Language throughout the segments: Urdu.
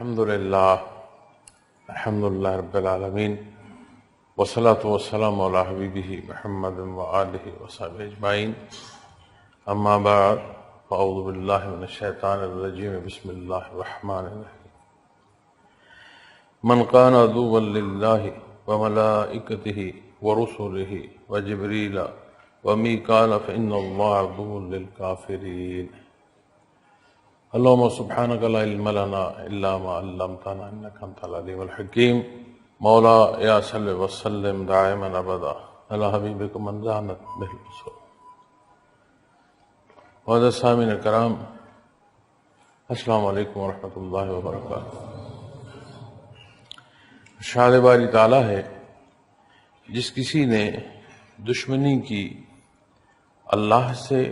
الحمدللہ رب العالمین والصلاة والسلام علی حبیبہ محمد وآلہ وصحبہ اجمعین، اما بعد فاعوذ باللہ من الشیطان الرجیم، بسم اللہ الرحمن الرحیم۔ من کان عدوا للہ وملائکتہ ورسلہ وجبریل ومیکال فإن اللہ عدو للکافرین۔ اللہم سبحانک لا علم لنا الا ما علمتنا انک انت العلیم الحکیم۔ مولا یا صلی وسلم دائما ابدا علی حبیبک من زانت بہ البصر۔ معزز سامعین کرام، السلام علیکم ورحمۃ اللہ وبرکاتہ۔ ارشاد باری تعالیٰ ہے، جس کسی نے دشمنی کی اللہ سے،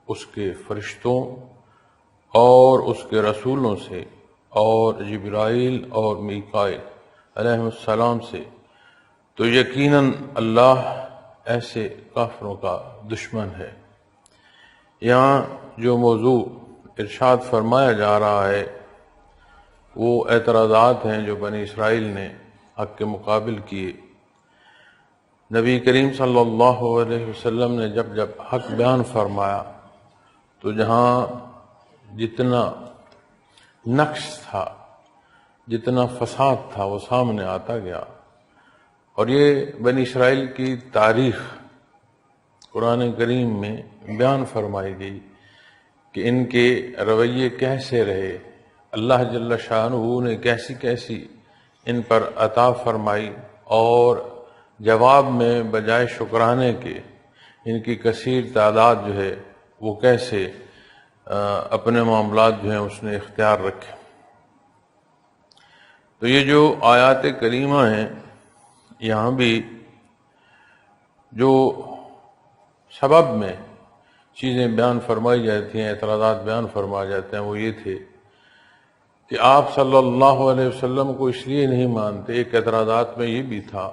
اس کے فرشتوں اور اس کے رسولوں سے اور جبرائیل اور میکائیل علیہ السلام سے، تو یقیناً اللہ ایسے کافروں کا دشمن ہے۔ یہاں جو موضوع ارشاد فرمایا جا رہا ہے وہ اعتراضات ہیں جو بنی اسرائیل نے حق کے مقابل کیے۔ نبی کریم صلی اللہ علیہ وسلم نے جب حق بیان فرمایا تو جہاں جتنا نقص تھا، جتنا فساد تھا، وہ سامنے آتا گیا، اور یہ بنی اسرائیل کی تاریخ قرآن کریم میں بیان فرمائی گئی کہ ان کے رویے کیسے رہے، اللہ جل شانہ نے کیسی کیسی ان پر عطا فرمائی، اور جواب میں بجائے شکرانے کے ان کی کثیر تعداد جو ہے وہ کیسے اپنے معاملات جو ہیں اس نے اختیار رکھے۔ تو یہ جو آیات کریمہ ہیں، یہاں بھی جو سبب میں چیزیں بیان فرمائی جاتی ہیں، اعتراضات بیان فرمائے جاتے ہیں، وہ یہ تھے کہ آپ صلی اللہ علیہ وسلم کو اس لیے نہیں مانتے۔ ایک اعتراضات میں یہ بھی تھا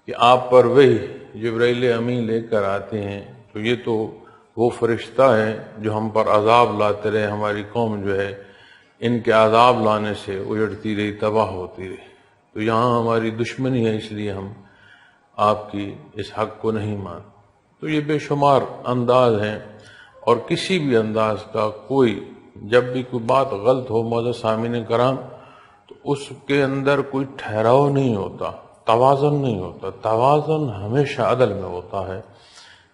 کہ آپ پر وہی جبرائیل امین لے کر آتے ہیں، تو یہ تو وہ فرشتہ ہیں جو ہم پر عذاب لاتے رہے، ہماری قوم جو ہے ان کے عذاب لانے سے اجڑتی رہی، تباہ ہوتی رہی، تو یہاں ہماری دشمنی ہے، اس لیے ہم آپ کی اس حق کو نہیں مانتے۔ تو یہ بے شمار انداز ہیں، اور کسی بھی انداز کا کوئی، جب بھی کوئی بات غلط ہو معزز سامعین کرام، تو اس کے اندر کوئی ٹھہراؤ نہیں ہوتا، توازن نہیں ہوتا۔ توازن ہمیشہ عدل میں ہوتا ہے۔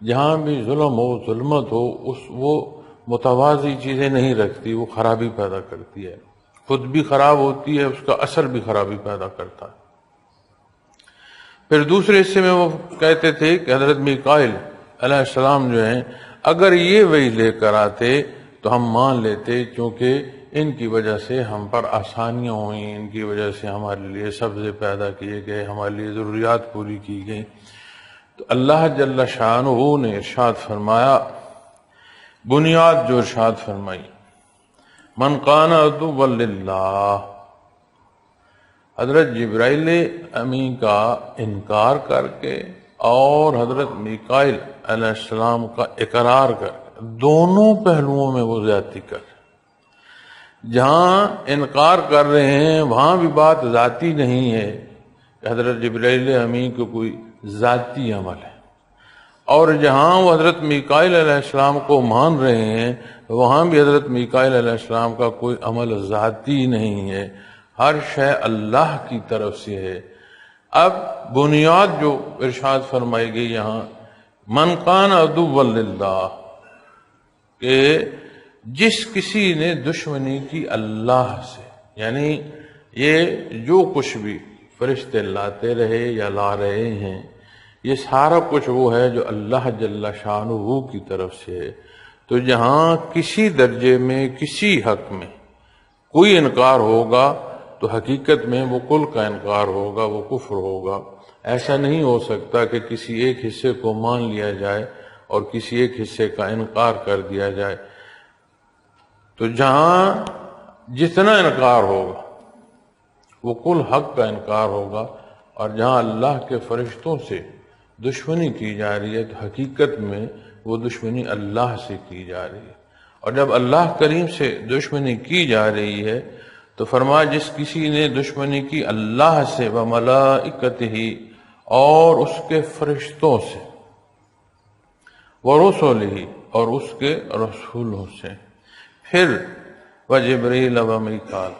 جہاں بھی ظلم ہو، ظلمت ہو، وہ متوازی چیزیں نہیں رکھتی، وہ خرابی پیدا کرتی ہے، خود بھی خراب ہوتی ہے، اس کا اثر بھی خرابی پیدا کرتا ہے۔ پھر دوسرے حصے میں وہ کہتے تھے کہ حضرت میکائیل علیہ السلام جو ہیں، اگر یہ وحی لے کر آتے تو ہم مان لیتے، کیونکہ ان کی وجہ سے ہم پر آسانیاں ہوئیں، ان کی وجہ سے ہمارے لیے سبزے پیدا کیے گئے، ہمارے لیے ضروریات پوری کی گئی۔ تو اللہ جل شانہ نے ارشاد فرمایا، بنیاد جو ارشاد فرمائی، من کان عدوا للہ، حضرت جبرائیل امین کا انکار کر کے اور حضرت میکائیل علیہ السلام کا اقرار کر کے، دونوں پہلوؤں میں وہ زیادتی کر، جہاں انکار کر رہے ہیں وہاں بھی بات ذاتی نہیں ہے کہ حضرت جبرائیل امین کو کوئی ذاتی عمل ہے، اور جہاں وہ حضرت میکائیل علیہ السلام کو مان رہے ہیں وہاں بھی حضرت میکائیل علیہ السلام کا کوئی عمل ذاتی نہیں ہے، ہر شے اللہ کی طرف سے ہے۔ اب بنیاد جو ارشاد فرمائی گئی یہاں، من کان عدوا للہ، کہ جس کسی نے دشمنی کی اللہ سے، یعنی یہ جو کچھ بھی فرشتے لاتے رہے یا لا رہے ہیں، یہ سارا کچھ وہ ہے جو اللہ جل شانہ کی طرف سے ہے۔ تو جہاں کسی درجے میں، کسی حق میں کوئی انکار ہوگا تو حقیقت میں وہ کل کا انکار ہوگا، وہ کفر ہوگا۔ ایسا نہیں ہو سکتا کہ کسی ایک حصے کو مان لیا جائے اور کسی ایک حصے کا انکار کر دیا جائے۔ تو جہاں جتنا انکار ہوگا وہ کل حق کا انکار ہوگا، اور جہاں اللہ کے فرشتوں سے دشمنی کی جا رہی ہے تو حقیقت میں وہ دشمنی اللہ سے کی جا رہی ہے۔ اور جب اللہ کریم سے دشمنی کی جا رہی ہے تو فرمایا جس کسی نے دشمنی کی اللہ سے و ملائکتہ اور اس کے فرشتوں سے، ورسلہ اور اس کے رسولوں سے، پھر وجبریل و میکال۔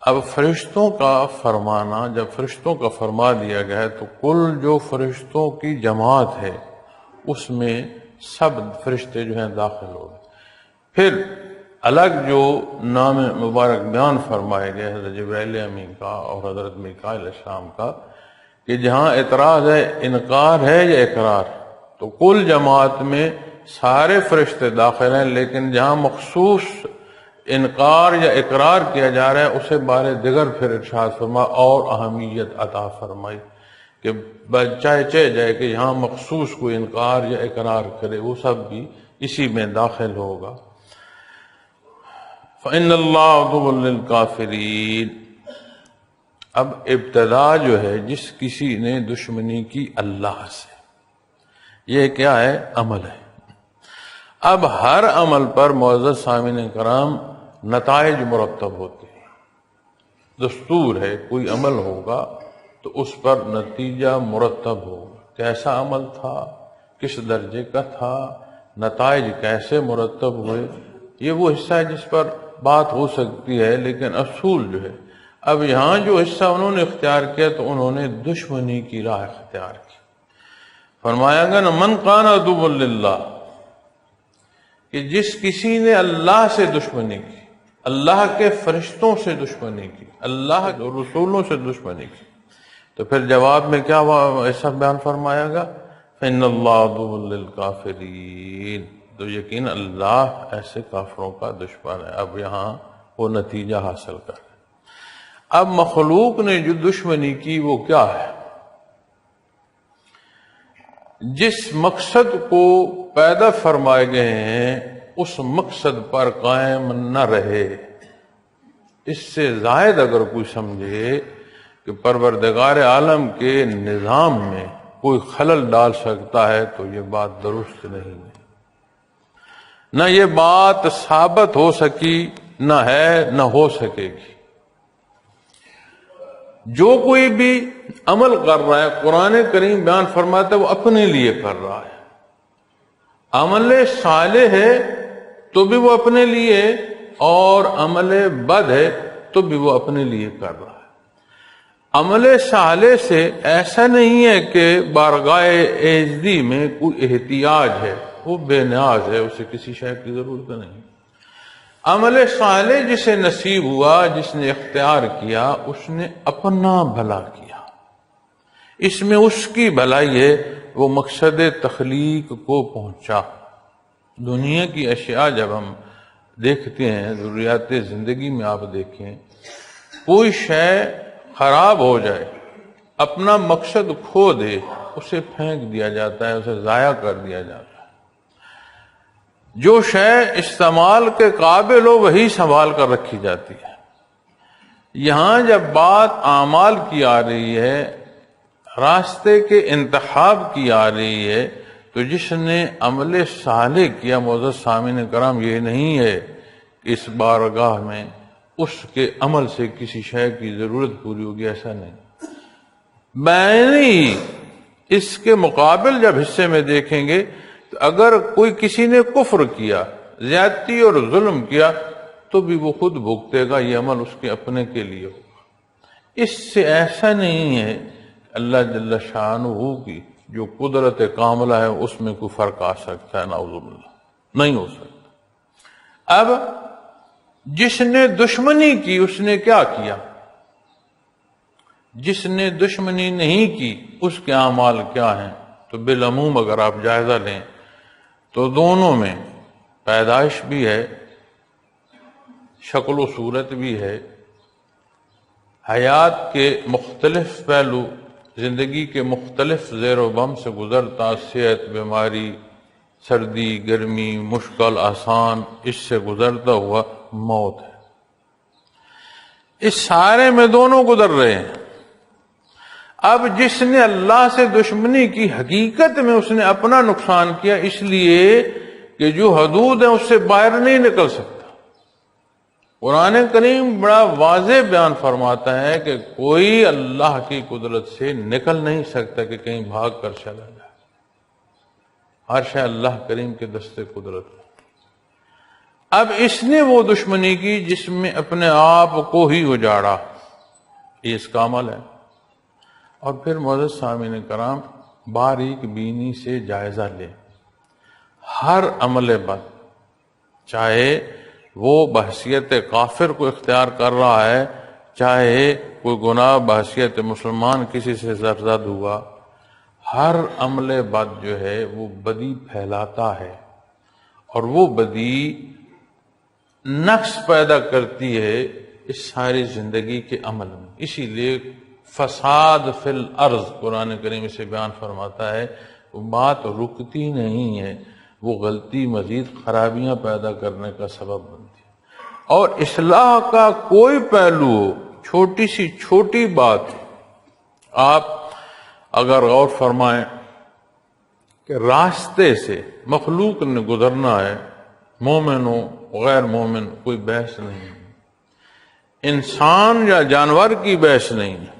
اب فرشتوں کا فرمانا، جب فرشتوں کا فرما دیا گیا ہے تو کل جو فرشتوں کی جماعت ہے اس میں سب فرشتے جو ہیں داخل ہو گئے۔ پھر الگ جو نام مبارک بیان فرمائے گئے حضرت جبرائیل امین کا اور حضرت میکائیل علیہ السلام کا، کہ جہاں اعتراض ہے انکار ہے یا اقرار، تو کل جماعت میں سارے فرشتے داخل ہیں، لیکن جہاں مخصوص انکار یا اقرار کیا جا رہا ہے اسے بارے دیگر پھر ارشاد فرما اور اہمیت عطا فرمائی کہ چاہے جائے کہ یہاں مخصوص کوئی انکار یا اقرار کرے وہ سب بھی اسی میں داخل ہوگا۔ فَإِنَّ اللَّهَ عَدُوٌّ لِّلْكَافِرِينَ۔ اب ابتدا جو ہے جس کسی نے دشمنی کی اللہ سے، یہ کیا ہے؟ عمل ہے۔ اب ہر عمل پر معزز سامعین کرام نتائج مرتب ہوتے ہیں۔ دستور ہے کوئی عمل ہوگا تو اس پر نتیجہ مرتب ہوگا، کیسا عمل تھا، کس درجے کا تھا، نتائج کیسے مرتب ہوئے، یہ وہ حصہ ہے جس پر بات ہو سکتی ہے، لیکن اصول جو ہے، اب یہاں جو حصہ انہوں نے اختیار کیا تو انہوں نے دشمنی کی راہ اختیار کی۔ فرمایا گیا نا من کان عدو للہ، کہ جس کسی نے اللہ سے دشمنی کی، اللہ کے فرشتوں سے دشمنی کی، اللہ کے رسولوں سے دشمنی کی، تو پھر جواب میں کیا ایسا بیان فرمایا گا؟ فإن اللہ عدو للکافرین، تو یقین اللہ ایسے کافروں کا دشمن ہے۔ اب یہاں وہ نتیجہ حاصل کر رہے۔ اب مخلوق نے جو دشمنی کی وہ کیا ہے؟ جس مقصد کو پیدا فرمائے گئے ہیں اس مقصد پر قائم نہ رہے۔ اس سے زائد اگر کوئی سمجھے کہ پروردگار عالم کے نظام میں کوئی خلل ڈال سکتا ہے تو یہ بات درست نہیں ہے، نہ یہ بات ثابت ہو سکی، نہ ہے، نہ ہو سکے گی۔ جو کوئی بھی عمل کر رہا ہے قرآن کریم بیان فرماتا ہے وہ اپنے لیے کر رہا ہے۔ عمل صالح ہے تو بھی وہ اپنے لیے، اور عمل بد ہے تو بھی وہ اپنے لیے کر رہا ہے۔ عمل صالح سے ایسا نہیں ہے کہ بارگاہ عزتی میں کوئی احتیاج ہے، وہ بے نیاز ہے، اسے کسی شے کی ضرورت نہیں۔ عمل صالح جسے نصیب ہوا، جس نے اختیار کیا، اس نے اپنا بھلا کیا، اس میں اس کی بھلائی ہے، وہ مقصد تخلیق کو پہنچا۔ دنیا کی اشیاء جب ہم دیکھتے ہیں، ضروریات زندگی میں آپ دیکھیں، کوئی شے خراب ہو جائے، اپنا مقصد کھو دے، اسے پھینک دیا جاتا ہے، اسے ضائع کر دیا جاتا ہے۔ جو شے استعمال کے قابل ہو وہی سنبھال کر رکھی جاتی ہے۔ یہاں جب بات اعمال کی آ رہی ہے، راستے کے انتخاب کی آ رہی ہے، تو جس نے عمل صالح کیا، معزز سامعین کرام، یہ نہیں ہے کہ اس بارگاہ میں اس کے عمل سے کسی شے کی ضرورت پوری ہوگی، ایسا نہیں۔ بینی اس کے مقابل جب حصے میں دیکھیں گے تو اگر کوئی کسی نے کفر کیا، زیادتی اور ظلم کیا، تو بھی وہ خود بھگتے گا، یہ عمل اس کے اپنے کے لیے ہوگا۔ اس سے ایسا نہیں ہے اللہ جل شانہ کی جو قدرت کاملہ ہے اس میں کوئی فرق آ سکتا ہے، نعوذ باللہ، نہیں ہو سکتا۔ اب جس نے دشمنی کی اس نے کیا کیا؟ جس نے دشمنی نہیں کی اس کے اعمال کیا ہیں؟ تو بالعموم اگر آپ جائزہ لیں تو دونوں میں پیدائش بھی ہے، شکل و صورت بھی ہے، حیات کے مختلف پہلو، زندگی کے مختلف زیر و بم سے گزرتا، صحت، بیماری، سردی، گرمی، مشکل، آسان، اس سے گزرتا ہوا موت ہے۔ اس سارے میں دونوں گزر رہے ہیں۔ اب جس نے اللہ سے دشمنی کی، حقیقت میں اس نے اپنا نقصان کیا، اس لیے کہ جو حدود ہیں اس سے باہر نہیں نکل سکتا۔ قرآن کریم بڑا واضح بیان فرماتا ہے کہ کوئی اللہ کی قدرت سے نکل نہیں سکتا کہ کہیں بھاگ کر چلا جائے، ہر شے اللہ کریم کے دستے قدرت ہے۔ اب اس نے وہ دشمنی کی جس میں اپنے آپ کو ہی اجاڑا، یہ اس کا عمل ہے۔ اور پھر معزز سامعین کرام، باریک بینی سے جائزہ لیں ہر عمل بد، چاہے وہ بحثیت کافر کو اختیار کر رہا ہے، چاہے کوئی گناہ بحثیت مسلمان کسی سے سرزد ہوا، ہر عمل بد جو ہے وہ بدی پھیلاتا ہے، اور وہ بدی نقص پیدا کرتی ہے اس ساری زندگی کے عمل میں۔ اسی لیے فساد فی الارض قرآن کریم سے بیان فرماتا ہے، وہ بات رکتی نہیں ہے، وہ غلطی مزید خرابیاں پیدا کرنے کا سبب بنتی ہے۔ اور اصلاح کا کوئی پہلو ہو، چھوٹی سی چھوٹی بات، آپ اگر غور فرمائیں کہ راستے سے مخلوق نے گزرنا ہے، مومن ہو غیر مومن کوئی بحث نہیں ہے، انسان یا جانور کی بحث نہیں ہے،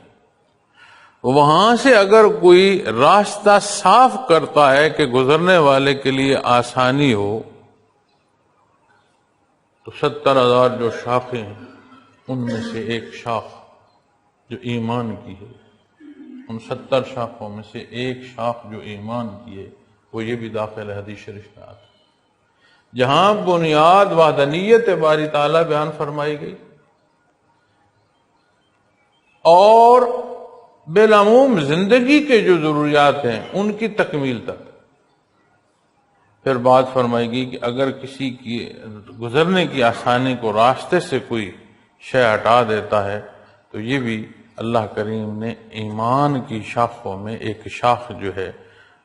وہاں سے اگر کوئی راستہ صاف کرتا ہے کہ گزرنے والے کے لیے آسانی ہو، تو 70,000 جو شاخیں ہیں ان میں سے ایک شاخ جو ایمان کی ہے، ان 70 شاخوں میں سے ایک شاخ جو ایمان کی ہے، وہ یہ بھی داخل ہے، حدیث شریف میں آتا ہے، جہاں بنیاد وحدانیت باری تعالیٰ بیان فرمائی گئی اور بالعموم زندگی کے جو ضروریات ہیں ان کی تکمیل تک، پھر بات فرمائی گئی کہ اگر کسی کی گزرنے کی آسانی کو راستے سے کوئی شے ہٹا دیتا ہے تو یہ بھی اللہ کریم نے ایمان کی شاخوں میں ایک شاخ جو ہے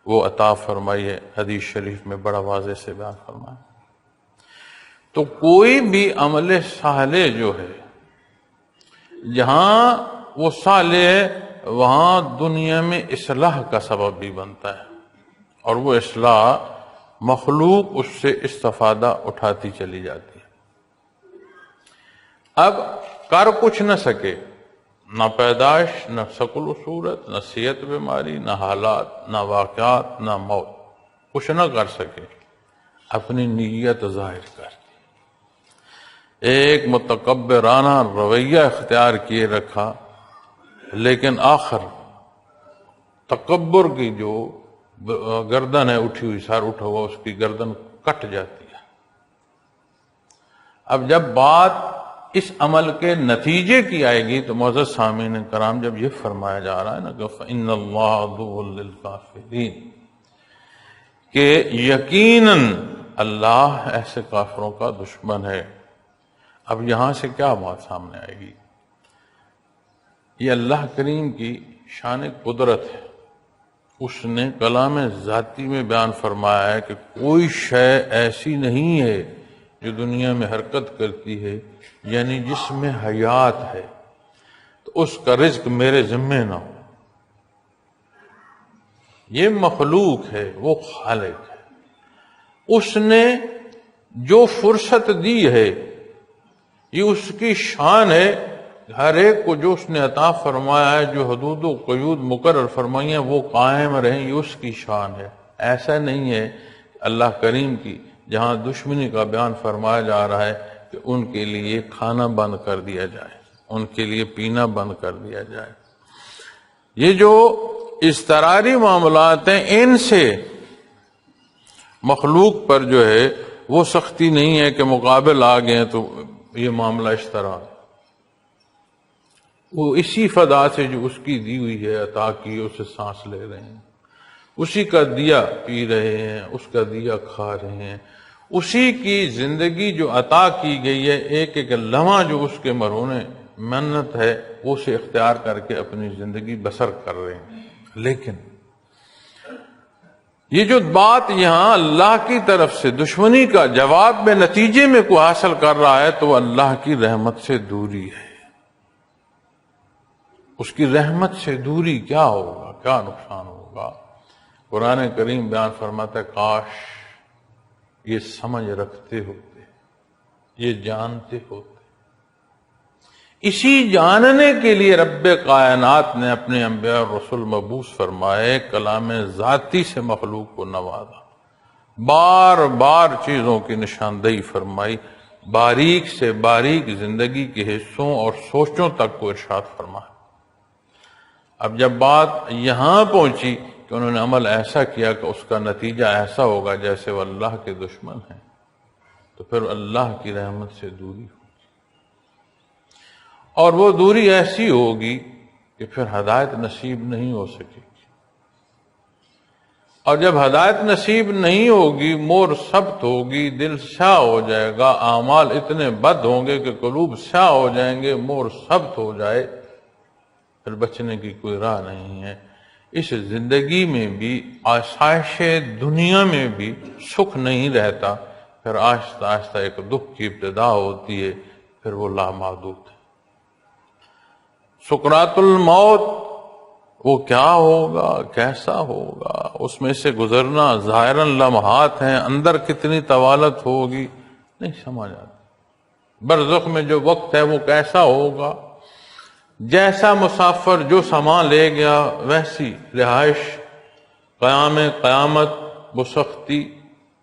وہ عطا فرمائی ہے، حدیث شریف میں بڑا واضح سے بیان فرمایا۔ تو کوئی بھی عمل صالح جو ہے، جہاں وہ صالح ہے وہاں دنیا میں اصلاح کا سبب بھی بنتا ہے، اور وہ اصلاح مخلوق اس سے استفادہ اٹھاتی چلی جاتی ہے۔ اب کر کچھ نہ سکے، نہ پیدائش، نہ شکل و صورت، نہ صحت بیماری، نہ حالات، نہ واقعات، نہ موت، کچھ نہ کر سکے، اپنی نیت ظاہر کر دی، ایک متکبرانہ رویہ اختیار کیے رکھا، لیکن آخر تکبر کی جو گردن ہے اٹھی ہوئی، سر اٹھا ہوا، اس کی گردن کٹ جاتی ہے۔ اب جب بات اس عمل کے نتیجے کی آئے گی تو معزز سامعین کرام، جب یہ فرمایا جا رہا ہے نا کہ فَإِنَّ اللَّهَ عَدُوٌّ لِّلْكَافِرِينَ، کہ یقیناً اللہ ایسے کافروں کا دشمن ہے، اب یہاں سے کیا بات سامنے آئے گی؟ یہ اللہ کریم کی شان قدرت ہے، اس نے کلام ذاتی میں بیان فرمایا ہے کہ کوئی شے ایسی نہیں ہے جو دنیا میں حرکت کرتی ہے، یعنی جس میں حیات ہے، تو اس کا رزق میرے ذمے نہ ہو۔ یہ مخلوق ہے، وہ خالق ہے، اس نے جو فرصت دی ہے یہ اس کی شان ہے، ہر ایک کو جو اس نے عطا فرمایا ہے، جو حدود و قیود مقرر فرمائی ہیں وہ قائم رہیں، یہ اس کی شان ہے۔ ایسا نہیں ہے اللہ کریم کی جہاں دشمنی کا بیان فرمایا جا رہا ہے کہ ان کے لیے کھانا بند کر دیا جائے، ان کے لیے پینا بند کر دیا جائے۔ یہ جو اضطراری معاملات ہیں، ان سے مخلوق پر جو ہے وہ سختی نہیں ہے کہ مقابل آ گئے تو یہ معاملہ اس طرح، وہ اسی فضا سے جو اس کی دی ہوئی ہے، عطا کی، اسے سانس لے رہے ہیں، اسی کا دیا پی رہے ہیں، اس کا دیا کھا رہے ہیں، اسی کی زندگی جو عطا کی گئی ہے، ایک ایک لمحہ جو اس کے مرہون منت ہے اسے اختیار کر کے اپنی زندگی بسر کر رہے ہیں۔ لیکن یہ جو بات یہاں اللہ کی طرف سے دشمنی کا جواب میں نتیجے میں کو حاصل کر رہا ہے تو وہ اللہ کی رحمت سے دوری ہے۔ اس کی رحمت سے دوری کیا ہوگا، کیا نقصان ہوگا؟ قرآن کریم بیان فرماتا ہے کاش یہ سمجھ رکھتے ہوتے، یہ جانتے ہوتے اسی جاننے کے لیے رب کائنات نے اپنے انبیاء اور رسول مبعوث فرمائے، کلام ذاتی سے مخلوق کو نوازا، بار بار چیزوں کی نشاندہی فرمائی، باریک سے باریک زندگی کے حصوں اور سوچوں تک کو ارشاد فرمایا۔ اب جب بات یہاں پہنچی کہ انہوں نے عمل ایسا کیا کہ اس کا نتیجہ ایسا ہوگا جیسے وہ اللہ کے دشمن ہیں، تو پھر اللہ کی رحمت سے دوری ہوگی، اور وہ دوری ایسی ہوگی کہ پھر ہدایت نصیب نہیں ہو سکے گی، اور جب ہدایت نصیب نہیں ہوگی، مور سبت ہوگی، دل سیاہ ہو جائے گا، اعمال اتنے بد ہوں گے کہ قلوب سیاہ ہو جائیں گے، مور سبت ہو جائے، پھر بچنے کی کوئی راہ نہیں ہے۔ اس زندگی میں بھی، آسائش دنیا میں بھی سکھ نہیں رہتا، پھر آہستہ آہستہ ایک دکھ کی ابتدا ہوتی ہے، پھر وہ لامحدود ہے۔ سکرات الموت وہ کیا ہوگا، کیسا ہوگا، اس میں سے گزرنا ظاہراً لمحات ہیں، اندر کتنی طوالت ہوگی نہیں سمجھ آتی۔ برزخ میں جو وقت ہے وہ کیسا ہوگا، جیسا مسافر جو سامان لے گیا ویسی رہائش، قیام قیامت وہ سختی،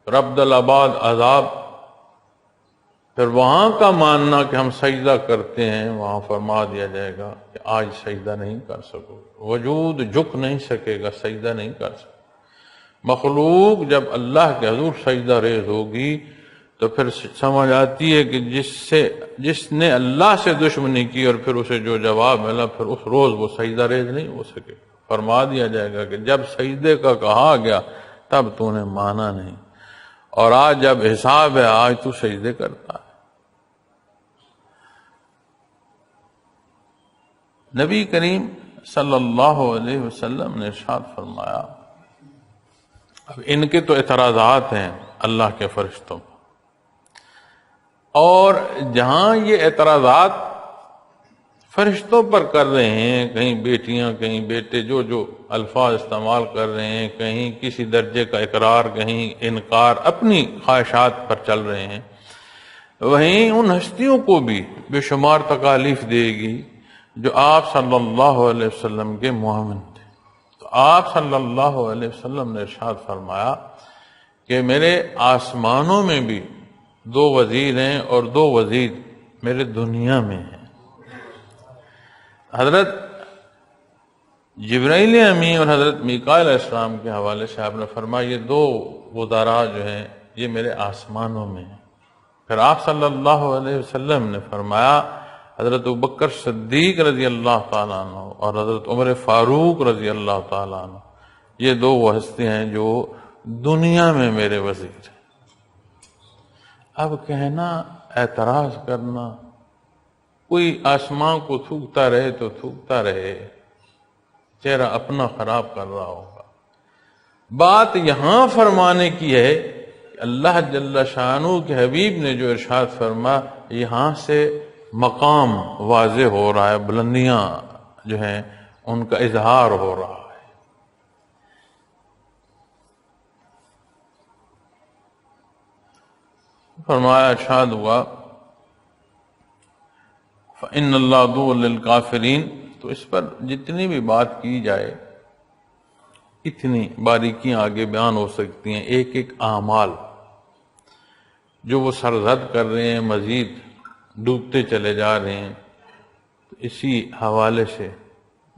ربد العباد عذاب، پھر وہاں کا ماننا کہ ہم سجدہ کرتے ہیں، وہاں فرما دیا جائے گا کہ آج سجدہ نہیں کر سکو، وجود جھک نہیں سکے گا، سجدہ نہیں کر سکے۔ مخلوق جب اللہ کے حضور سجدہ ریز ہوگی تو پھر سمجھ آتی ہے کہ جس نے اللہ سے دشمنی کی اور پھر اسے جو جواب ملا، پھر اس روز وہ سجدہ ریز نہیں ہو سکے۔ فرما دیا جائے گا کہ جب سجدے کا کہا گیا تب تو نے مانا نہیں، اور آج جب حساب ہے آج تو سجدے کرتا ہے۔ نبی کریم صلی اللہ علیہ وسلم نے ارشاد فرمایا، اب ان کے تو اعتراضات ہیں اللہ کے فرشتوں، اور جہاں یہ اعتراضات فرشتوں پر کر رہے ہیں، کہیں بیٹیاں کہیں بیٹے جو الفاظ استعمال کر رہے ہیں، کہیں کسی درجے کا اقرار، کہیں انکار، اپنی خواہشات پر چل رہے ہیں، وہیں ان ہستیوں کو بھی بے شمار تکالیف دے گی جو آپ صلی اللہ علیہ وسلم کے معاون تھے۔ تو آپ صلی اللہ علیہ وسلم نے ارشاد فرمایا کہ میرے آسمانوں میں بھی 2 وزیر ہیں اور 2 وزیر میرے دنیا میں ہیں۔ حضرت جبرائیل امین اور حضرت میکائیل علیہ السلام کے حوالے سے آپ نے فرمایا یہ 2 وزراء جو ہیں یہ میرے آسمانوں میں ہیں۔ پھر آپ صلی اللہ علیہ وسلم نے فرمایا حضرت ابوبکر صدیق رضی اللہ تعالیٰ عنہ اور حضرت عمر فاروق رضی اللہ تعالیٰ عنہ، یہ 2 وہ ہستی ہیں جو دنیا میں میرے وزیر ہیں۔ اب کہنا، اعتراض کرنا، کوئی آسمان کو تھوکتا رہے تو تھوکتا رہے، چہرہ اپنا خراب کر رہا ہوگا۔ بات یہاں فرمانے کی ہے کہ اللہ جل شانہ کے حبیب نے جو ارشاد فرما، یہاں سے مقام واضح ہو رہا ہے، بلندیاں جو ہیں ان کا اظہار ہو رہا ہے۔ فرمایا، ارشاد ہوا فَإِنَّ اللَّهَ عَدُوٌّ لِلْكَافِرِينَ۔ تو اس پر جتنی بھی بات کی جائے اتنی باریکیاں آگے بیان ہو سکتی ہیں، ایک ایک اعمال جو وہ سرزد کر رہے ہیں، مزید ڈوبتے چلے جا رہے ہیں، تو اسی حوالے سے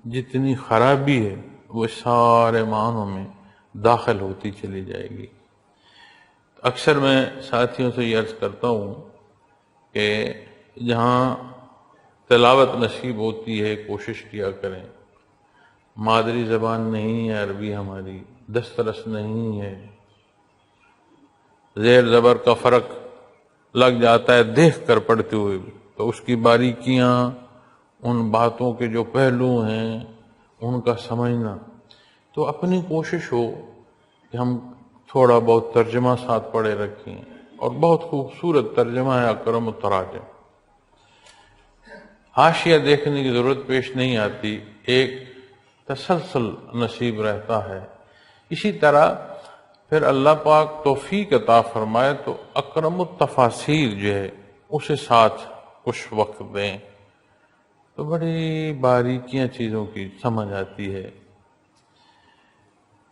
جتنی خرابی ہے وہ سارے معنوں میں داخل ہوتی چلی جائے گی۔ اکثر میں ساتھیوں سے یہ عرض کرتا ہوں کہ جہاں تلاوت نصیب ہوتی ہے کوشش کیا کریں، مادری زبان نہیں ہے عربی ہماری، دسترس نہیں ہے، زیر زبر کا فرق لگ جاتا ہے دیکھ کر پڑھتے ہوئے بھی، تو اس کی باریکیاں، ان باتوں کے جو پہلو ہیں ان کا سمجھنا، تو اپنی کوشش ہو کہ ہم تھوڑا بہت ترجمہ ساتھ پڑھے رکھیں، اور بہت خوبصورت ترجمہ ہے اکرم التراجم، حاشیہ دیکھنے کی ضرورت پیش نہیں آتی، ایک تسلسل نصیب رہتا ہے۔ اسی طرح پھر اللہ پاک توفیق عطا فرمائے تو اکرم التفاسیر جو ہے اسے ساتھ کچھ وقت دیں، تو بڑی باریکیاں چیزوں کی سمجھ آتی ہے۔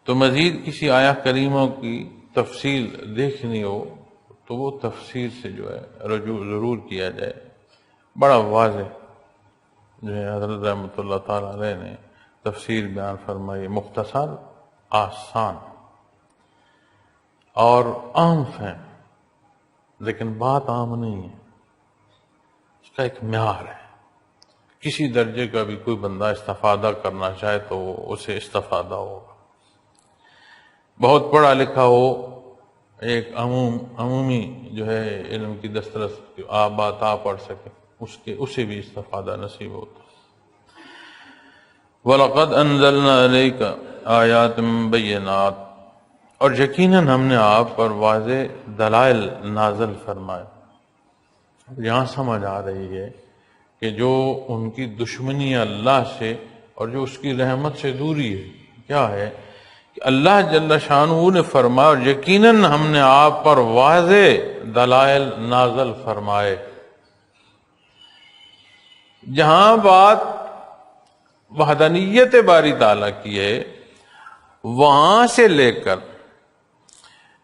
تو مزید کسی آیہ کریمہ کی تفصیل دیکھنی ہو تو وہ تفسیر سے جو ہے رجوع ضرور کیا جائے۔ بڑا واضح جو ہے حضرت رحمۃ اللہ تعالی علیہ نے تفسیر بیان فرمائی، مختصر، آسان اور عام فہم، لیکن بات عام نہیں ہے، اس کا ایک معیار ہے۔ کسی درجے کا بھی کوئی بندہ استفادہ کرنا چاہے تو اسے استفادہ ہوگا۔ بہت پڑھا لکھا ہو، ایک عمومی جو ہے علم کی دسترس بات پڑھ سکے، اسے بھی استفادہ نصیب ہوتا۔ وَلَقَدْ أَنزَلْنَا إِلَيْكَ آيَاتٍ بَيِّنَاتٍ، اور یقیناً ہم نے آپ پر واضح دلائل نازل فرمائے۔ یہاں سمجھ آ رہی ہے کہ جو ان کی دشمنی اللہ سے اور جو اس کی رحمت سے دوری ہے، کیا ہے کہ اللہ جل شانہ نے فرمایا اور یقیناً ہم نے آپ پر واضح دلائل نازل فرمائے۔ جہاں بات وحدانیت باری تعالیٰ کی ہے، وہاں سے لے کر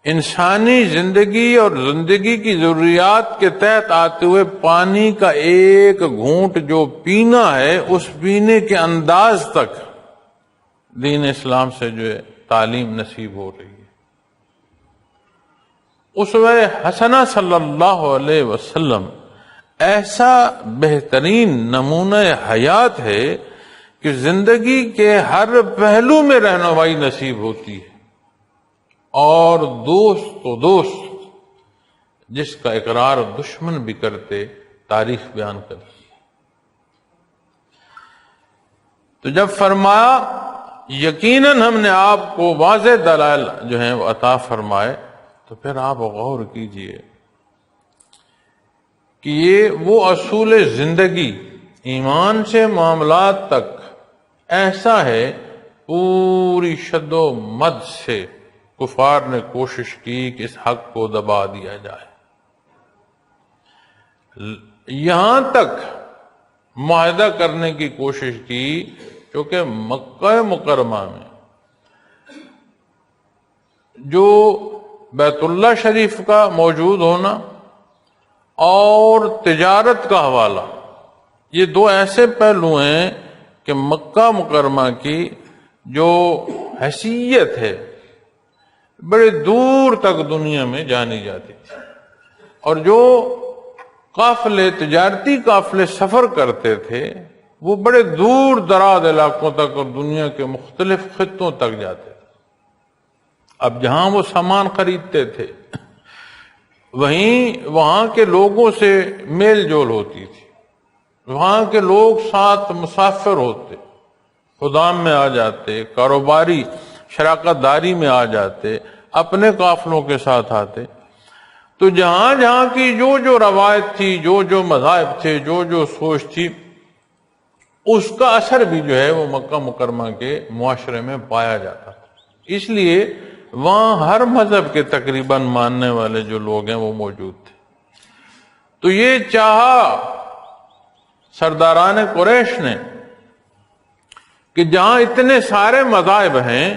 انسانی زندگی اور زندگی کی ضروریات کے تحت آتے ہوئے پانی کا ایک گھونٹ جو پینا ہے، اس پینے کے انداز تک دین اسلام سے جو ہے تعلیم نصیب ہو رہی ہے۔ اسوہ حسنہ صلی اللہ علیہ وسلم ایسا بہترین نمونہ حیات ہے کہ زندگی کے ہر پہلو میں رہنمائی نصیب ہوتی ہے، اور دوست تو دوست جس کا اقرار دشمن بھی کرتے تاریخ بیان کرتی ہے۔ تو جب فرمایا یقیناً ہم نے آپ کو واضح دلائل جو ہیں وہ عطا فرمائے، تو پھر آپ غور کیجئے کہ یہ وہ اصول زندگی ایمان سے معاملات تک ایسا ہے، پوری شد و مد سے کفار نے کوشش کی کہ اس حق کو دبا دیا جائے، یہاں تک معاہدہ کرنے کی کوشش کی کیونکہ مکہ مکرمہ میں جو بیت اللہ شریف کا موجود ہونا اور تجارت کا حوالہ، یہ دو ایسے پہلو ہیں کہ مکہ مکرمہ کی جو حیثیت ہے بڑے دور تک دنیا میں جانی جاتی تھی، اور جو قافلے تجارتی قافلے سفر کرتے تھے وہ بڑے دور دراز علاقوں تک اور دنیا کے مختلف خطوں تک جاتے تھے۔ اب جہاں وہ سامان خریدتے تھے وہاں کے لوگوں سے میل جول ہوتی تھی، وہاں کے لوگ ساتھ مسافر ہوتے، خدام میں آ جاتے، کاروباری شراکت داری میں آ جاتے، اپنے قافلوں کے ساتھ آتے۔ تو جہاں جہاں کی جو جو روایت تھی، جو جو مذاہب تھے، جو جو سوچ تھی، اس کا اثر بھی جو ہے وہ مکہ مکرمہ کے معاشرے میں پایا جاتا تھا۔ اس لیے وہاں ہر مذہب کے تقریباً ماننے والے جو لوگ ہیں وہ موجود تھے۔ تو یہ چاہا سرداران قریش نے کہ جہاں اتنے سارے مذاہب ہیں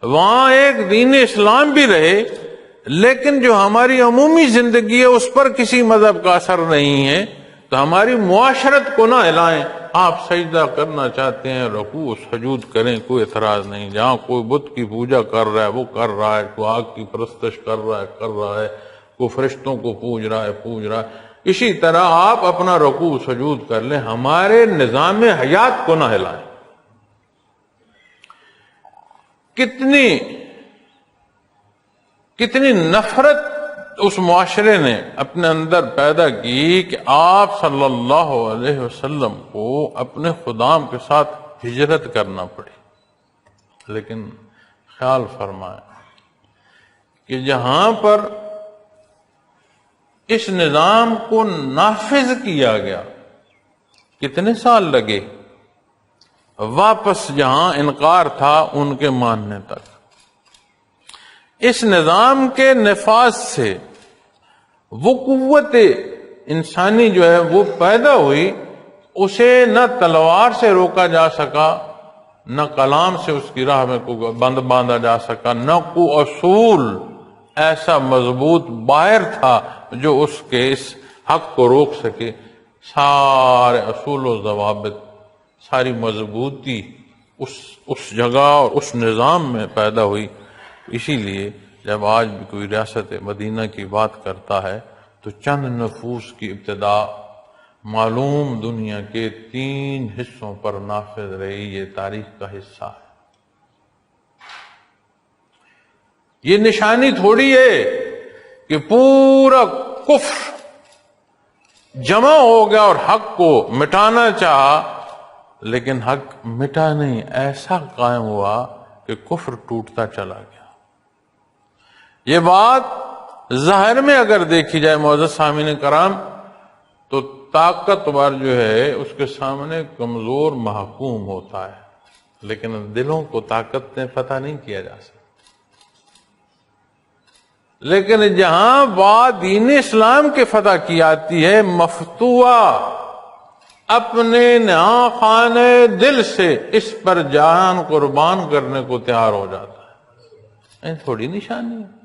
وہاں ایک دین اسلام بھی رہے، لیکن جو ہماری عمومی زندگی ہے اس پر کسی مذہب کا اثر نہیں ہے، تو ہماری معاشرت کو نہ ہلائیں۔ آپ سجدہ کرنا چاہتے ہیں، رکوع سجود کریں، کوئی اعتراض نہیں۔ جہاں کوئی بت کی پوجا کر رہا ہے وہ کر رہا ہے، کوئی آگ کی پرستش کر رہا ہے، کوئی فرشتوں کو پوج رہا ہے۔ اسی طرح آپ اپنا رکوع سجود کر لیں، ہمارے نظام حیات کو نہ ہلائیں۔ کتنی نفرت اس معاشرے نے اپنے اندر پیدا کی کہ آپ صلی اللہ علیہ وسلم کو اپنے خدام کے ساتھ ہجرت کرنا پڑی۔ لیکن خیال فرمائیں کہ جہاں پر اس نظام کو نافذ کیا گیا کتنے سال لگے، واپس جہاں انکار تھا ان کے ماننے تک۔ اس نظام کے نفاذ سے وہ قوت انسانی جو ہے وہ پیدا ہوئی، اسے نہ تلوار سے روکا جا سکا، نہ کلام سے اس کی راہ میں کوئی بند باندھا جا سکا، نہ کوئی اصول ایسا مضبوط باہر تھا جو اس کے اس حق کو روک سکے۔ سارے اصول و ضوابط، ساری مضبوطی اس جگہ اور اس نظام میں پیدا ہوئی۔ اسی لیے جب آج بھی کوئی ریاست مدینہ کی بات کرتا ہے تو چند نفوس کی ابتدا معلوم دنیا کے 3 حصوں پر نافذ رہی، یہ تاریخ کا حصہ ہے۔ یہ نشانی تھوڑی ہے کہ پورا کفر جمع ہو گیا اور حق کو مٹانا چاہا، لیکن حق مٹا نہیں، ایسا قائم ہوا کہ کفر ٹوٹتا چلا گیا۔ یہ بات ظاہر میں اگر دیکھی جائے معزز سامعین کرام تو طاقتور جو ہے اس کے سامنے کمزور محکوم ہوتا ہے، لیکن دلوں کو طاقت نے فتح نہیں کیا جا سکتا۔ لیکن جہاں بات دین اسلام کے فتح کی آتی ہے، مفتوح اپنے خانے دل سے اس پر جان قربان کرنے کو تیار ہو جاتا ہے۔ تھوڑی نشانی ہے۔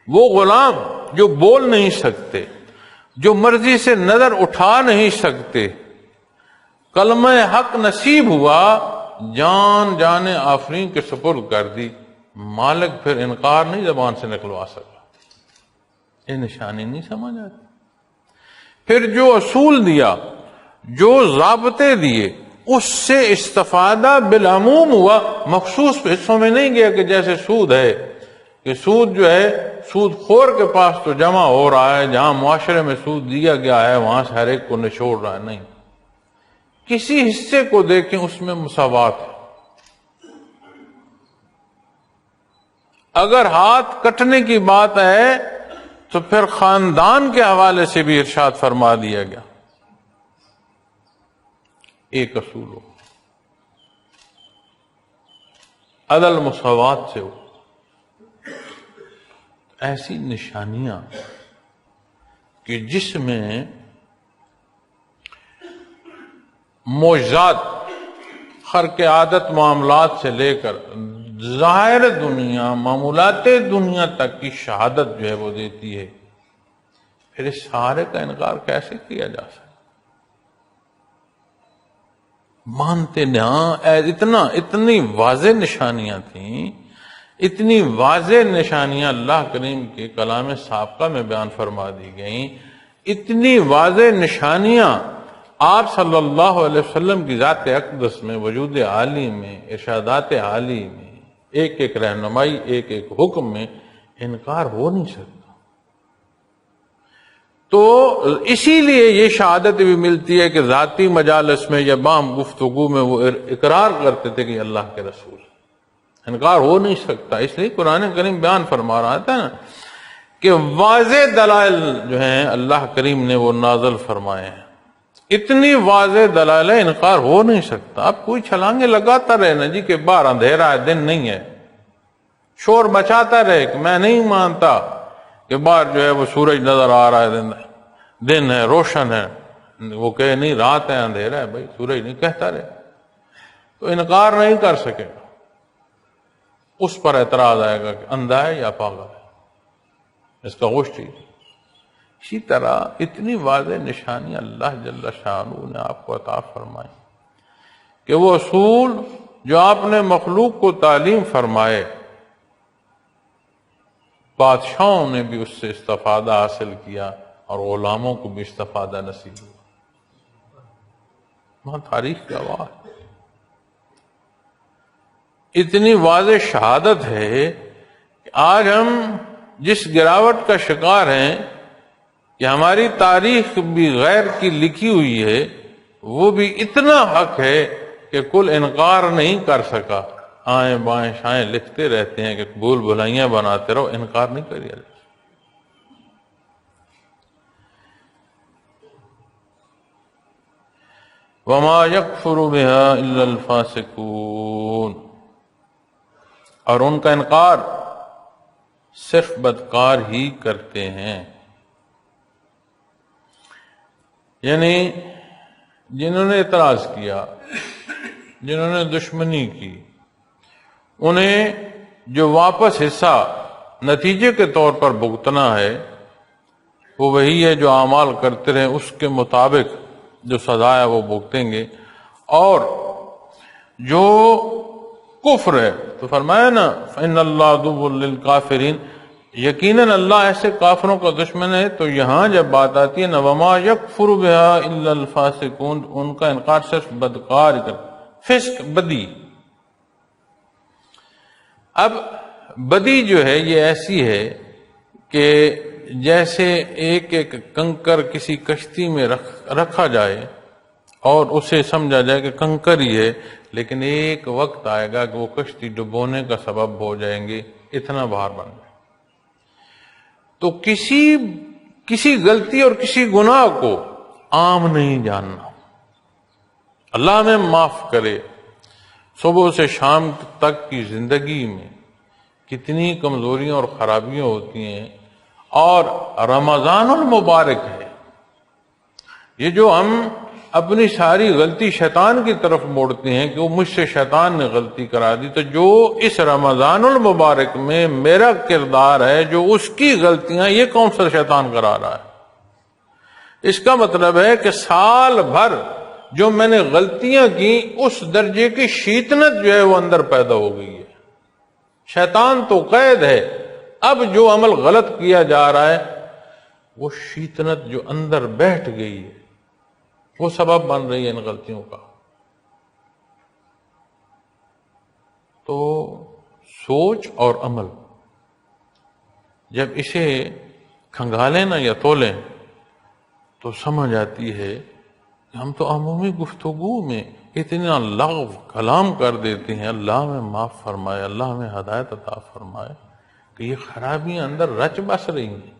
وہ غلام جو بول نہیں سکتے، جو مرضی سے نظر اٹھا نہیں سکتے، کلمہ حق نصیب ہوا، جان آفرین کے سپرد کر دی، مالک پھر انکار نہیں زبان سے نکلوا سکا۔ یہ نشانی نہیں سمجھ آتی۔ پھر جو اصول دیا، جو ضابطے دیے، اس سے استفادہ بالعموم ہوا، مخصوص حصوں میں نہیں گیا کہ جیسے سود ہے کہ سود جو ہے سود خور کے پاس تو جمع ہو رہا ہے، جہاں معاشرے میں سود دیا گیا ہے وہاں سے ہر ایک کو نچوڑ رہا ہے، نہیں، کسی حصے کو دیکھیں اس میں مساوات ہے۔ اگر ہاتھ کٹنے کی بات ہے تو پھر خاندان کے حوالے سے بھی ارشاد فرما دیا گیا، ایک اصول ہو، عدل مساوات سے ہو۔ ایسی نشانیاں کہ جس میں معجزات خرق عادت معاملات سے لے کر ظاہر دنیا، معمولات دنیا تک کی شہادت جو ہے وہ دیتی ہے، پھر اس سارے کا انکار کیسے کیا جا سکتا؟ مانتے نہ، اتنی واضح نشانیاں تھیں، اتنی واضح نشانیاں اللہ کریم کے کلام سابقہ میں بیان فرما دی گئیں، اتنی واضح نشانیاں آپ صلی اللہ علیہ وسلم کی ذات اقدس میں، وجود عالی میں، ارشادات عالی میں، ایک ایک رہنمائی، ایک ایک حکم میں انکار ہو نہیں سکتا۔ تو اسی لیے یہ شہادت بھی ملتی ہے کہ ذاتی مجالس میں یا باہم گفتگو میں وہ اقرار کرتے تھے کہ اللہ کے رسول، انکار ہو نہیں سکتا۔ اس لیے قرآن کریم بیان فرما رہا تھا نا کہ واضح دلائل جو ہیں اللہ کریم نے وہ نازل فرمائے ہیں، اتنی واضح دلائل ہے، انکار ہو نہیں سکتا۔ اب کوئی چھلانگے لگاتا رہے نا جی کہ باہر اندھیرا ہے، دن نہیں ہے، شور مچاتا رہے کہ میں نہیں مانتا کہ باہر جو ہے وہ سورج نظر آ رہا ہے، دن ہے، روشن ہے، وہ کہے نہیں رات ہے، اندھیرا ہے، بھائی سورج نہیں، کہتا رہے تو انکار نہیں کر سکے گا۔ اس پر اعتراض آئے گا کہ اندھا ہے یا پاگل ہے، اس کا ہوش ٹھیک۔ اسی طرح اتنی واضح نشانی اللہ جل شانہ نے آپ کو عطا فرمائی کہ وہ اصول جو آپ نے مخلوق کو تعلیم فرمائے، بادشاہوں نے بھی اس سے استفادہ حاصل کیا اور غلاموں کو بھی استفادہ نصیب ہوا۔ وہاں تاریخ کا گواہ ہے۔ اتنی واضح شہادت ہے کہ آج ہم جس گراوٹ کا شکار ہیں کہ ہماری تاریخ بھی غیر کی لکھی ہوئی ہے، وہ بھی اتنا حق ہے کہ کل انکار نہیں کر سکا، آئیں بائیں شائیں لکھتے رہتے ہیں کہ بھول بھلائیاں بناتے رہو، انکار نہیں کریا جائے۔ وَمَا يَكْفُرُ بِهَا إِلَّا الْفَاسِقُونَ، اور ان کا انکار صرف بدکار ہی کرتے ہیں۔ یعنی جنہوں نے اعتراض کیا، جنہوں نے دشمنی کی، انہیں جو واپس حصہ نتیجے کے طور پر بھگتنا ہے وہ وہی ہے جو اعمال کرتے رہے، اس کے مطابق جو سزا ہے وہ بھگتیں گے۔ اور جو کفر ہے تو فرمایا نا فإن اللہ عدو للکافرین، یقیناً اللہ ایسے کافروں کا دشمن ہے۔ تو یہاں جب بات آتی ہے نا وما یکفر بہا الا الفاسقون، ان کا انکار صرف بدکار کر، فسق بدی۔ اب بدی جو ہے یہ ایسی ہے کہ جیسے ایک ایک کنکر کسی کشتی میں رکھا جائے اور اسے سمجھا جائے کہ کنکر ہی ہے، لیکن ایک وقت آئے گا کہ وہ کشتی ڈبونے کا سبب ہو جائیں گے، اتنا بھار بن جائے۔ تو کسی غلطی اور کسی گناہ کو عام نہیں جاننا۔ اللہ ہمیں معاف کرے، صبح سے شام تک کی زندگی میں کتنی کمزوریاں اور خرابیاں ہوتی ہیں، اور رمضان المبارک ہے یہ جو ہم اپنی ساری غلطی شیطان کی طرف موڑتے ہیں کہ وہ مجھ سے شیطان نے غلطی کرا دی، تو جو اس رمضان المبارک میں میرا کردار ہے، جو اس کی غلطیاں، یہ کون سا شیطان کرا رہا ہے؟ اس کا مطلب ہے کہ سال بھر جو میں نے غلطیاں کی اس درجے کی شیطنت جو ہے وہ اندر پیدا ہو گئی ہے۔ شیطان تو قید ہے، اب جو عمل غلط کیا جا رہا ہے وہ شیطنت جو اندر بیٹھ گئی ہے وہ سبب بن رہی ہے ان غلطیوں کا۔ تو سوچ اور عمل جب اسے کھنگالیں نا یا تولیں تو سمجھ آتی ہے کہ ہم تو عمومی گفتگو میں اتنا لغو کلام کر دیتے ہیں، اللہ ہمیں معاف فرمائے، اللہ ہمیں ہدایت عطا فرمائے، کہ یہ خرابیاں اندر رچ بس رہی ہیں۔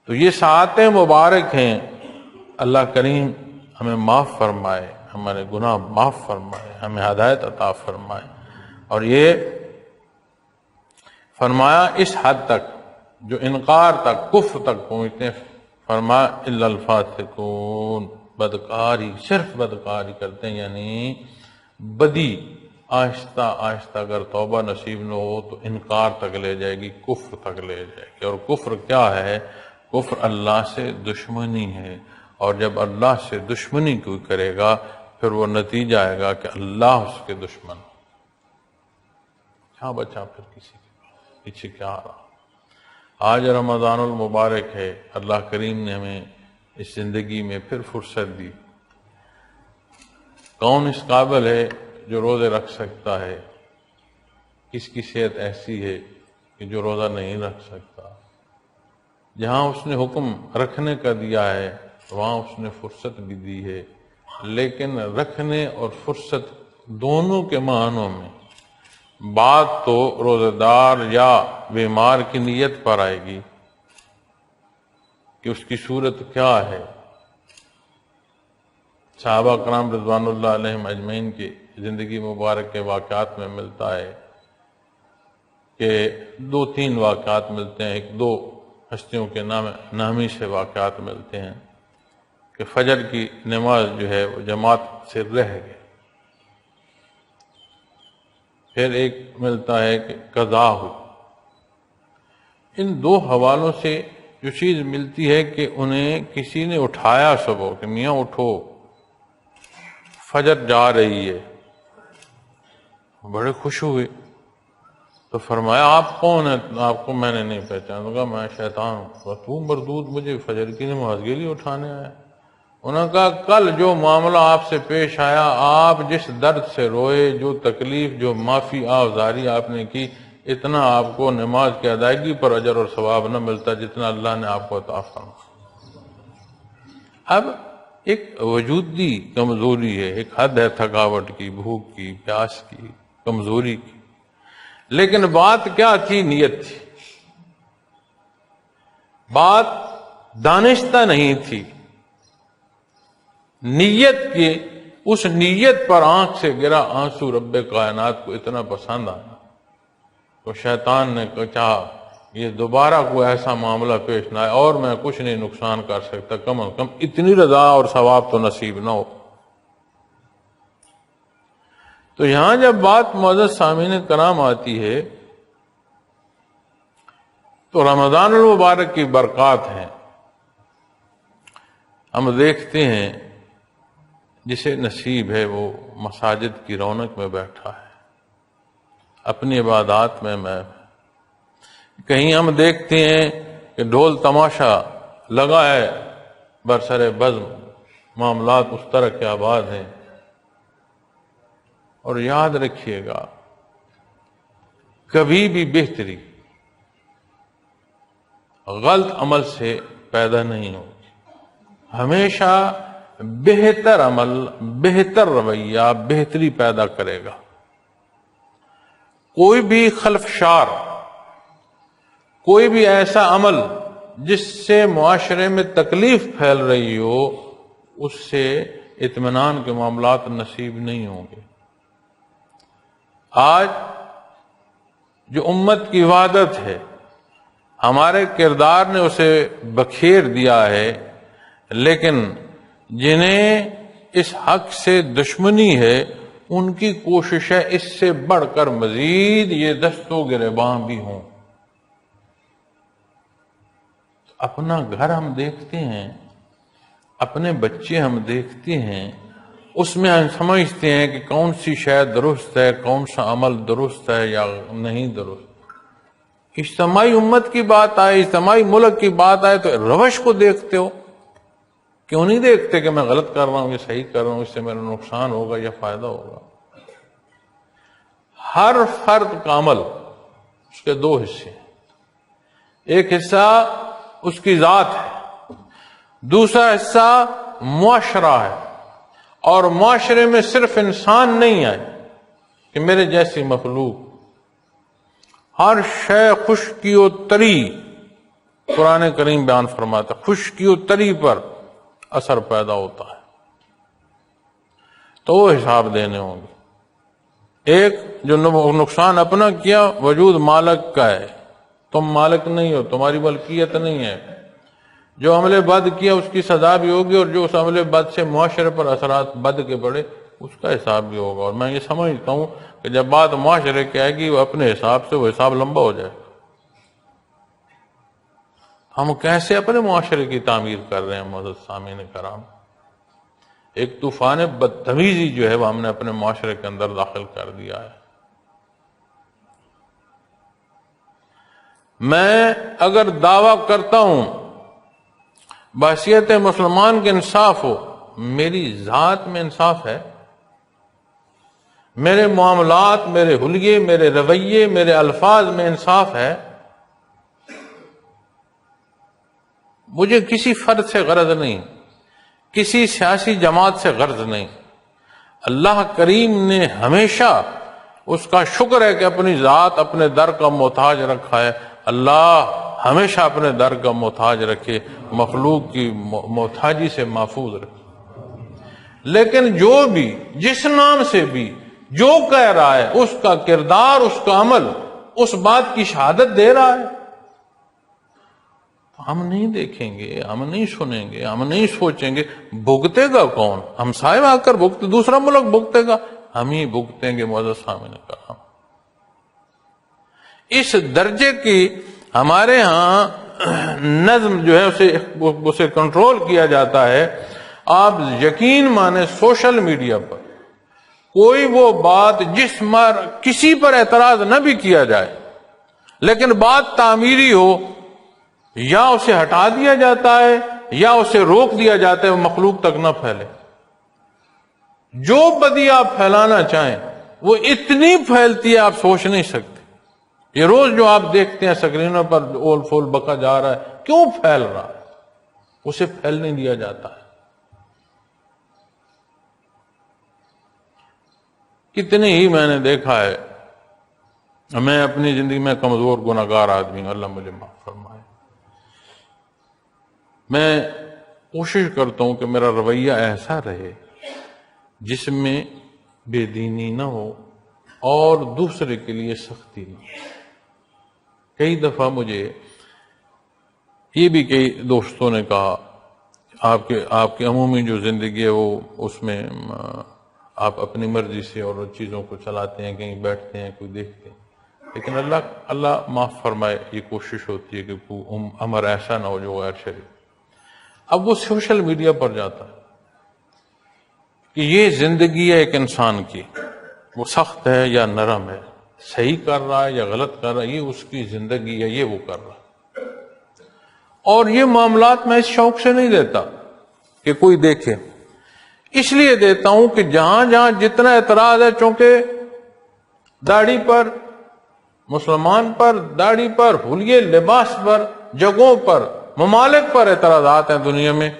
تو یہ ساعتیں مبارک ہیں، اللہ کریم ہمیں معاف فرمائے، ہمارے گناہ معاف فرمائے، ہمیں ہدایت عطا فرمائے۔ اور یہ فرمایا اس حد تک جو انکار تک، کفر تک پہنچتے ہیں، فرمایا الا الفاسقون، بدکاری، صرف بدکاری کرتے ہیں، یعنی بدی آہستہ آہستہ اگر توبہ نصیب نہ ہو تو انکار تک لے جائے گی، کفر تک لے جائے گی۔ اور کفر کیا ہے؟ کفر اللہ سے دشمنی ہے، اور جب اللہ سے دشمنی کوئی کرے گا پھر وہ نتیجہ آئے گا کہ اللہ اس کے دشمن۔ کیا بچا پھر کسی کے پیچھے کیا آ رہا؟ آج رمضان المبارک ہے، اللہ کریم نے ہمیں اس زندگی میں پھر فرصت دی۔ کون اس قابل ہے جو روزے رکھ سکتا ہے؟ کس کی صحت ایسی ہے کہ جو روزہ نہیں رکھ سکتا؟ جہاں اس نے حکم رکھنے کا دیا ہے وہاں اس نے فرصت بھی دی ہے، لیکن رکھنے اور فرصت دونوں کے معنوں میں بات تو روزہ دار یا بیمار کی نیت پر آئے گی کہ اس کی صورت کیا ہے۔ صحابہ کرام رضوان اللہ علیہم اجمعین کی زندگی مبارک کے واقعات میں ملتا ہے کہ 2-3 واقعات ملتے ہیں، 1-2 ہستیوں کے نامی سے واقعات ملتے ہیں کہ فجر کی نماز جو ہے وہ جماعت سے رہ گئے۔ پھر ایک ملتا ہے کہ قضا ہوئی۔ ان 2 حوالوں سے جو چیز ملتی ہے کہ انہیں کسی نے اٹھایا صبح کہ میاں اٹھو، فجر جا رہی ہے۔ بڑے خوش ہوئے تو فرمایا آپ کون ہیں؟ آپ کو میں نے نہیں پہچانا۔ کہا میں شیطان ہوں۔ تو مردود مجھے فجر کی نماز کے لیے اٹھانے آیا؟ انہوں نے کہا کل جو معاملہ آپ سے پیش آیا، آپ جس درد سے روئے، جو تکلیف، جو معافی آوزاری آپ نے کی، اتنا آپ کو نماز کی ادائیگی پر اجر اور ثواب نہ ملتا جتنا اللہ نے آپ کو عطا فرمایا۔ اب ایک وجودی کمزوری ہے، ایک حد ہے تھکاوٹ کی، بھوک کی، پیاس کی، کمزوری کی، لیکن بات کیا تھی؟ نیت تھی۔ بات دانستہ نہیں تھی، نیت کی۔ اس نیت پر آنکھ سے گرا آنسو رب کائنات کو اتنا پسند آیا تو شیطان نے چاہا یہ دوبارہ کوئی ایسا معاملہ پیش نہ آئے، اور میں کچھ نہیں نقصان کر سکتا، کم از کم اتنی رضا اور ثواب تو نصیب نہ ہو۔ تو یہاں جب بات معزز سامعین کرام آتی ہے تو رمضان المبارک کی برکات ہیں۔ ہم دیکھتے ہیں جسے نصیب ہے وہ مساجد کی رونق میں بیٹھا ہے، اپنی عبادات میں کہیں ہم دیکھتے ہیں کہ ڈھول تماشا لگا ہے، برسر بزم معاملات اس طرح کے آباد ہیں۔ اور یاد رکھیے گا کبھی بھی بہتری غلط عمل سے پیدا نہیں ہوگی، ہمیشہ بہتر عمل، بہتر رویہ بہتری پیدا کرے گا۔ کوئی بھی خلفشار، کوئی بھی ایسا عمل جس سے معاشرے میں تکلیف پھیل رہی ہو، اس سے اطمینان کے معاملات نصیب نہیں ہوں گے۔ آج جو امت کی وحدت ہے، ہمارے کردار نے اسے بکھیر دیا ہے، لیکن جنہیں اس حق سے دشمنی ہے ان کی کوشش ہے اس سے بڑھ کر مزید یہ دست و گریباں بھی ہوں۔ اپنا گھر ہم دیکھتے ہیں، اپنے بچے ہم دیکھتے ہیں، اس میں ہم سمجھتے ہیں کہ کون سی شے درست ہے، کون سا عمل درست ہے یا نہیں درست۔ اجتماعی امت کی بات آئے، اجتماعی ملک کی بات آئے تو روش کو دیکھتے ہو، کیوں نہیں دیکھتے کہ میں غلط کر رہا ہوں، یہ صحیح کر رہا ہوں، اس سے میرا نقصان ہوگا یا فائدہ ہوگا۔ ہر فرد کا عمل اس کے دو حصے ہیں، ایک حصہ اس کی ذات ہے، دوسرا حصہ معاشرہ ہے۔ اور معاشرے میں صرف انسان نہیں ہے کہ میرے جیسی مخلوق، ہر شے خشکی و تری، قرآن کریم بیان فرماتا ہے خشکی و تری پر اثر پیدا ہوتا ہے، تو وہ حساب دینے ہوں گے۔ ایک جو نقصان اپنا کیا، وجود مالک کا ہے، تم مالک نہیں ہو، تمہاری ملکیت نہیں ہے۔ جو عمل بد کیا اس کی سزا بھی ہوگی، اور جو اس عمل بد سے معاشرے پر اثرات بد کے پڑے اس کا حساب بھی ہوگا۔ اور میں یہ سمجھتا ہوں کہ جب بات معاشرے کی آئے گی وہ اپنے حساب سے وہ حساب لمبا ہو جائے گا۔ ہم کیسے اپنے معاشرے کی تعمیر کر رہے ہیں معزز سامعین کرام؟ ایک طوفان بدتمیزی جو ہے وہ ہم نے اپنے معاشرے کے اندر داخل کر دیا ہے۔ میں اگر دعویٰ کرتا ہوں بحیثیت مسلمان کے انصاف ہو، میری ذات میں انصاف ہے، میرے معاملات، میرے حلیے، میرے رویے، میرے الفاظ میں انصاف ہے، مجھے کسی فرد سے غرض نہیں، کسی سیاسی جماعت سے غرض نہیں۔ اللہ کریم نے ہمیشہ اس کا شکر ہے کہ اپنی ذات اپنے در کا محتاج رکھا ہے۔ اللہ ہمیشہ اپنے در کا محتاج رکھے، مخلوق کی محتاجی سے محفوظ رکھے۔ لیکن جو بھی جس نام سے بھی جو کہہ رہا ہے، اس کا کردار، اس کا عمل اس بات کی شہادت دے رہا ہے، ہم نہیں دیکھیں گے، ہم نہیں سنیں گے، ہم نہیں سوچیں گے بھگتے گا کون؟ ہمسائے آ کر بھگتے، دوسرا ملک بھگتے گا، ہم ہی بھگتیں گے معزز سامعین کرام۔ اس درجے کی ہمارے ہاں نظم جو ہے اسے کنٹرول کیا جاتا ہے۔ آپ یقین مانیں سوشل میڈیا پر کوئی وہ بات جس پر کسی پر اعتراض نہ بھی کیا جائے لیکن بات تعمیری ہو، یا اسے ہٹا دیا جاتا ہے یا اسے روک دیا جاتا ہے، وہ مخلوق تک نہ پھیلے۔ جو بدی آپ پھیلانا چاہیں وہ اتنی پھیلتی ہے آپ سوچ نہیں سکتے۔ یہ روز جو آپ دیکھتے ہیں سکرینوں پر اول فول بکا جا رہا ہے، کیوں پھیل رہا ہے؟ اسے پھیلنے دیا جاتا ہے۔ کتنے ہی میں نے دیکھا ہے، میں اپنی زندگی میں کمزور گناہگار آدمی ہوں، اللہ مجھے معاف فرمائے، میں کوشش کرتا ہوں کہ میرا رویہ ایسا رہے جس میں بے دینی نہ ہو اور دوسرے کے لیے سختی نہ ہو، کئی دفعہ مجھے یہ بھی کئی دوستوں نے کہا آپ کی عمومی جو زندگی ہے وہ اس میں آپ اپنی مرضی سے اور چیزوں کو چلاتے ہیں، کہیں بیٹھتے ہیں، کوئی دیکھتے ہیں، لیکن اللہ معاف فرمائے، یہ کوشش ہوتی ہے کہ کوئی امر ایسا نہ ہو جو غیر شرعی۔ اب وہ سوشل میڈیا پر جاتا ہے کہ یہ زندگی ہے ایک انسان کی، وہ سخت ہے یا نرم ہے، صحیح کر رہا ہے یا غلط کر رہا ہے، یہ اس کی زندگی ہے، یہ وہ کر رہا ہے۔ اور یہ معاملات میں اس شوق سے نہیں دیتا کہ کوئی دیکھے، اس لیے دیتا ہوں کہ جہاں جہاں جتنا اعتراض ہے، چونکہ داڑھی پر، مسلمان پر، داڑھی پر، حلیے لباس پر، جگہوں پر، ممالک پر اعتراضات ہیں دنیا میں،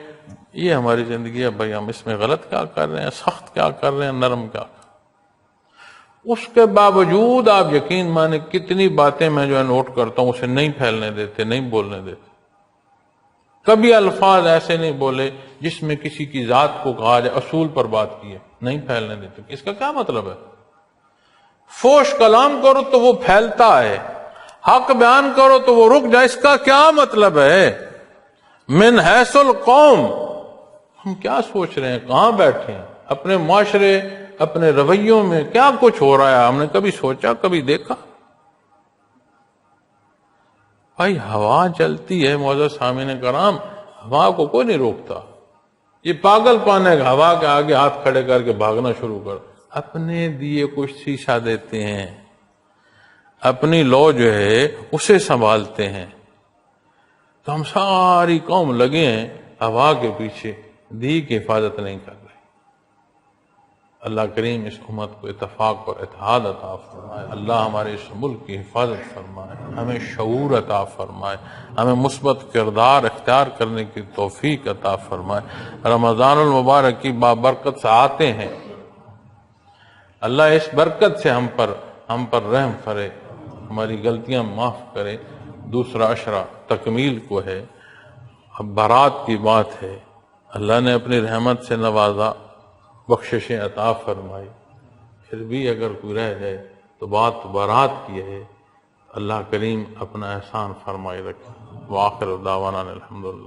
یہ ہماری زندگی ہے بھائی، ہم اس میں غلط کیا کر رہے ہیں، سخت کیا کر رہے ہیں، نرم کیا کر رہے ہیں۔ اس کے باوجود آپ یقین مانے کتنی باتیں میں جو ہے نوٹ کرتا ہوں، اسے نہیں پھیلنے دیتے، نہیں بولنے دیتے۔ کبھی الفاظ ایسے نہیں بولے جس میں کسی کی ذات کو کہا جائے، اصول پر بات کی ہے، نہیں پھیلنے دیتے۔ اس کا کیا مطلب ہے؟ فوش کلام کرو تو وہ پھیلتا ہے، حق بیان کرو تو وہ رک جائے، اس کا کیا مطلب ہے؟ من حیث القوم، ہم کیا سوچ رہے ہیں، کہاں بیٹھے ہیں، اپنے معاشرے، اپنے رویوں میں کیا کچھ ہو رہا ہے، ہم نے کبھی سوچا، کبھی دیکھا؟ بھائی ہوا چلتی ہے، معزز سامعین کرام، ہوا کو کوئی نہیں روکتا۔ یہ پاگل پان ہے کہ ہوا کے آگے ہاتھ کھڑے کر کے بھاگنا شروع کر، اپنے دیے کچھ شیشہ دیتے ہیں، اپنی لو جو ہے اسے سنبھالتے ہیں۔ تو ہم ساری قوم لگے ہیں ہوا کے پیچھے، دی کی حفاظت نہیں کر رہے۔ اللہ کریم اس امت کو اتفاق اور اتحاد عطا فرمائے، اللہ ہمارے اس ملک کی حفاظت فرمائے، ہمیں شعور عطا فرمائے، ہمیں مثبت کردار اختیار کرنے کی توفیق عطا فرمائے۔ رمضان المبارک کی بابرکت ساعتیں ہیں، اللہ اس برکت سے ہم پر رحم فرے، ہماری غلطیاں معاف کرے۔ دوسرا عشرہ تکمیل کو ہے، اب برات کی بات ہے، اللہ نے اپنی رحمت سے نوازا، بخششیں عطا فرمائی، پھر بھی اگر کوئی رہ جائے تو بات برات کی ہے، اللہ کریم اپنا احسان فرمائے رکھے۔ وآخر دعوانا الحمدللہ۔